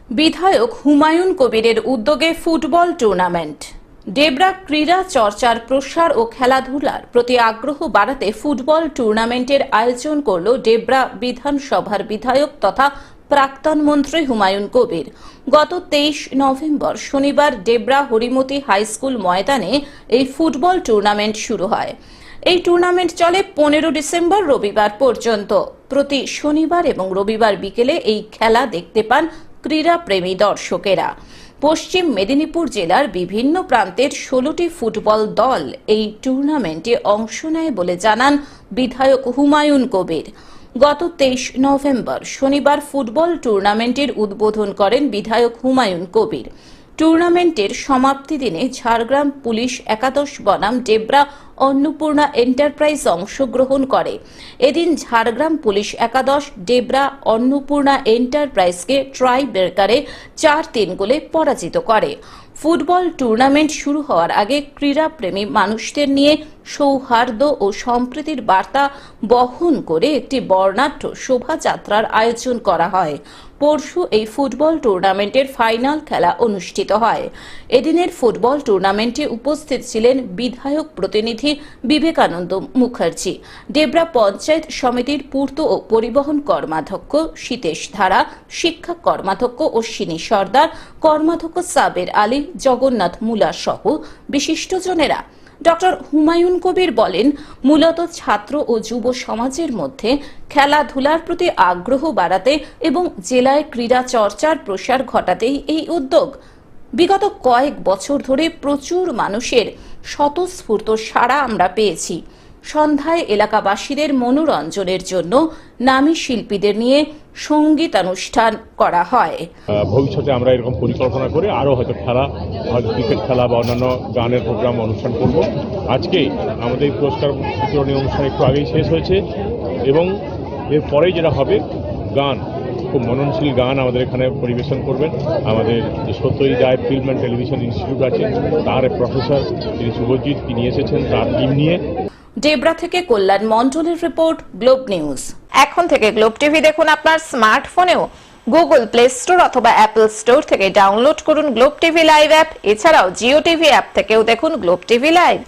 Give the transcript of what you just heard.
বিধায়ক হুমায়ুন কবিরের উদ্যোগে ফুটবল টুর্নামেন্ট। ডেবরা ক্রীড়া চর্চার প্রসার ও খেলাধুলার প্রতি আগ্রহ বাড়াতে ফুটবল টুর্নামেন্টের আয়োজন করল ডেবরা বিধানসভার বিধায়ক তথা প্রাক্তন মন্ত্রী হুমায়ুন কবির। গত 23 নভেম্বর শনিবার ডেবরা হরিমতি হাই স্কুল ময়দানে এই ফুটবল টুর্নামেন্ট শুরু হয়। এই টুর্নামেন্ট চলে 15 ডিসেম্বর রবিবার পর্যন্ত। প্রতি শনিবার এবং রবিবার বিকেলে এই খেলা দেখতে পান ক্রীড়া প্রেমী দর্শকেরা। পশ্চিম মেদিনীপুর জেলার বিভিন্ন প্রান্তের 16টি ফুটবল দল এই টুর্নামেন্টে অংশ নেয় বলে জানান বিধায়ক হুমায়ুন কবির। গত 23 নভেম্বর শনিবার ফুটবল টুর্নামেন্টের উদ্বোধন করেন বিধায়ক হুমায়ুন কবির। টুর্নামেন্টের সমাপ্তি দিনে ঝাড়গ্রাম পুলিশ একাদশ বনাম ডেবরা অন্নপূর্ণা এন্টারপ্রাইজ অংশগ্রহণ করে। এদিন ঝাড়গ্রাম পুলিশ একাদশ ডেবরা অন্নপূর্ণা এন্টারপ্রাইজকে ট্রাই ব্রেকারে 4-3 গোলে পরাজিত করে। ফুটবল টুর্নামেন্ট শুরু হওয়ার আগে ক্রীড়াপ্রেমী মানুষদের নিয়ে সৌহার্দ্য ও সম্প্রীতির বার্তা বহন করে একটি বর্ণাঢ্য শোভাযাত্রার আয়োজন করা হয়। পরশু এই ফুটবল টুর্নামেন্টের ফাইনাল খেলা অনুষ্ঠিত হয়। এদিনের ফুটবল টুর্নামেন্টে উপস্থিত ছিলেন বিধায়ক প্রতিনিধি বিবেকানন্দ মুখার্জি, ডেবরা পঞ্চায়েত সমিতির পূর্ত ও পরিবহন কর্মাধ্যক্ষ সীতেশ ধারা, শিক্ষা কর্মাধ্যক্ষ অশ্বিনী সর্দার, কর্মাধ্যক্ষ সাবের আলী, জগন্নাথ মুলা সহ বিশিষ্টজনেরা। ডক্টর হুমায়ুন কবির বলেন, মূলত ছাত্র ও যুব সমাজের মধ্যে খেলাধুলার প্রতি আগ্রহ বাড়াতে এবং জেলায় ক্রীড়া চর্চার প্রসার ঘটাতেই এই উদ্যোগ। বিগত কয়েক বছর ধরে প্রচুর মানুষের স্বতঃস্ফূর্ত সাড়া আমরা পেয়েছি। সন্ধ্যায় এলাকাবাসীদের মনোরঞ্জনের জন্য নামী শিল্পীদের নিয়ে সঙ্গীতানুষ্ঠান করা হয়। ভবিষ্যতে আমরা এরকম পরিকল্পনা করে আরও হয়তো ক্রিকেট খেলা বা অন্যান্য গানের প্রোগ্রাম অনুষ্ঠান করব। আজকে আমাদের পুরস্কার বিতরণী অনুষ্ঠান একটু আগেই শেষ হয়েছে এবং এরপরেই যেটা হবে গান, খুব মননশীল গান আমাদের এখানে পরিবেশন করবেন আমাদের যে Satyajit Ray film and television institute আছে তার প্রফেসর তিনি শুভজিৎ, তিনি এসেছেন তার টিম নিয়ে। ডেবরা থেকে কল্যাণ মন্ডলের রিপোর্ট, গ্লোব নিউজ। এখন থেকে গ্লোব টিভি দেখুন আপনার স্মার্টফোনেও। গুগল প্লে স্টোর অথবা অ্যাপল স্টোর থেকে ডাউনলোড করুন গ্লোব টিভি লাইভ অ্যাপ। এছাড়াও জিও টিভি অ্যাপ থেকেও দেখুন গ্লোব টিভি লাইভ।